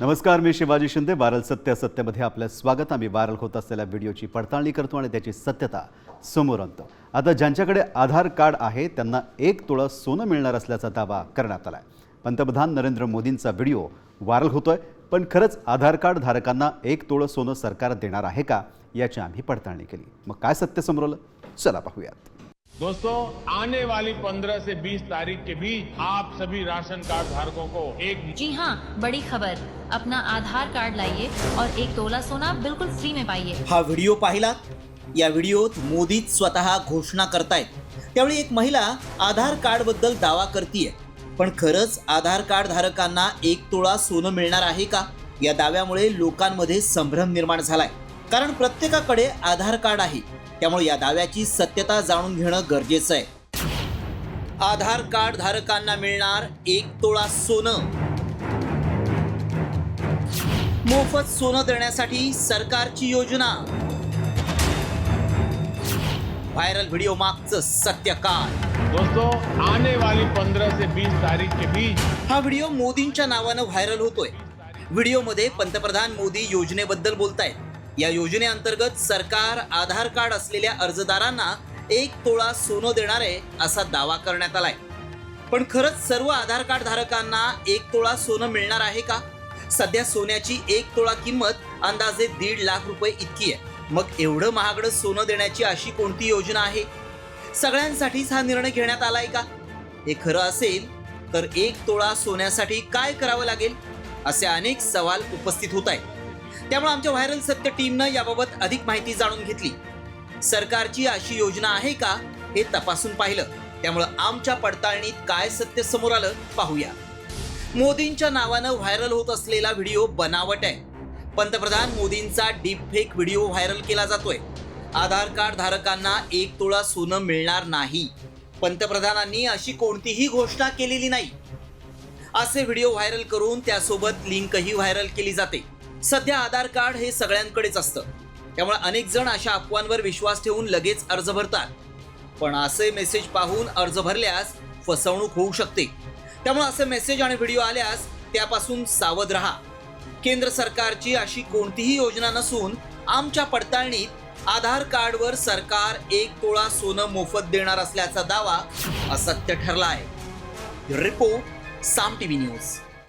नमस्कार, मी शिवाजी शिंदे. वारल सत्य असत्यमध्ये आपलं स्वागत. आम्ही वायरल होत असलेल्या व्हिडिओची पडताळणी करतो आणि त्याची सत्यता समोर आणतो. आता ज्यांच्याकडे आधार कार्ड आहे त्यांना 1 तोळा सोनं मिळणार असल्याचा दावा करण्यात आला आहे. पंतप्रधान नरेंद्र मोदींचा व्हिडिओ व्हायरल होतोय. पण खरंच आधार कार्ड धारकांना 1 तोळा सोनं सरकार देणार आहे का, याची आम्ही पडताळणी केली. मग काय सत्य समोर आलं, चला पाहूयात. दोस्तों, आने वाली 15 से 20 तारीख के बीच आप सभी राशन कार्ड धारकों को जी हाँ, बड़ी खबर, अपना आधार कार्ड लाइए और 1 तोला सोना बिल्कुल फ्री में पाइए। हा व्हिडिओ पाहिलात? या व्हिडिओत मोदीच स्वतः घोषणा करतायत. त्यावेळी एक महिला आधार कार्ड बद्दल दावा करतीये. पण खरंच आधार कार्ड धारकांना 1 तोळा सोनं मिळणार आहे का? या दाव्यामुळे लोकांमध्ये संभ्रम निर्माण झालाय. कारण प्रत्येकाकडे आधार कार्ड आहे, त्यामुळे या दाव्याची सत्यता जाणून घेणं गरजेचं आहे. आधार कार्ड धारकांना मिळणार 1 तोळा सोनं. मोफत सोनं देण्यासाठी सरकारची योजना. व्हायरल व्हिडिओ मागचं सत्य काय? दोस्तों, आने वाली 15 से 20 तारीख के बीच हा व्हिडिओ मोदींच्या नावानं व्हायरल होतोय. व्हिडिओमध्ये पंतप्रधान मोदी योजनेबद्दल बोलतायत. या योजनेअंतर्गत सरकार आधार कार्ड असलेल्या अर्जदारांना 1 तोळा सोनं देणार आहे असा दावा करण्यात आलाय. पण खरंच सर्व आधार कार्ड धारकांना 1 तोळा सोनं मिळणार आहे का? सध्या सोन्याची 1 तोळा किंमत अंदाजे 1.5 लाख रुपये इतकी आहे. मग एवढं महागडं सोनं देण्याची अशी कोणती योजना आहे? सगळ्यांसाठीच हा निर्णय घेण्यात आलाय का? हे खरं असेल तर 1 तोळा सोन्यासाठी काय करावं लागेल, असे अनेक सवाल उपस्थित होत आहेत. त्यामुळे आमच्या व्हायरल सत्य टीमनं याबाबत अधिक माहिती जाणून घेतली. सरकारची अशी योजना आहे का हे तपासून पाहिलं. त्यामुळे आमच्या पडताळणीत काय सत्य समोर आलं पाहूया. मोदींच्या नावानं व्हायरल होत असलेला व्हिडिओ बनावट आहे. पंतप्रधान मोदींचा डीप फेक व्हिडिओ व्हायरल केला जातोय. आधार कार्ड धारकांना 1 तोळा सोनं मिळणार नाही. पंतप्रधानांनी अशी कोणतीही घोषणा केलेली नाही. असे व्हिडिओ व्हायरल करून त्यासोबत लिंकही व्हायरल केली जाते. सध्या आधार कार्ड हे सगळ्यांकडेच असतं, त्यामुळे अनेक जण अशा अफवांवर विश्वास ठेवून लगेच अर्ज भरतात. पण असे मेसेज पाहून अर्ज भरल्यास फसवणूक होऊ शकते. त्यामुळे असे मेसेज आणि व्हिडिओ आल्यास त्यापासून सावध राहा. केंद्र सरकारची अशी कोणतीही योजना नसून आमच्या पडताळणीत आधार कार्डवर सरकार 1 तोळा सोनं मोफत देणार असल्याचा दावा असत्य ठरला आहे. रिपोर्ट साम टीव्ही न्यूज.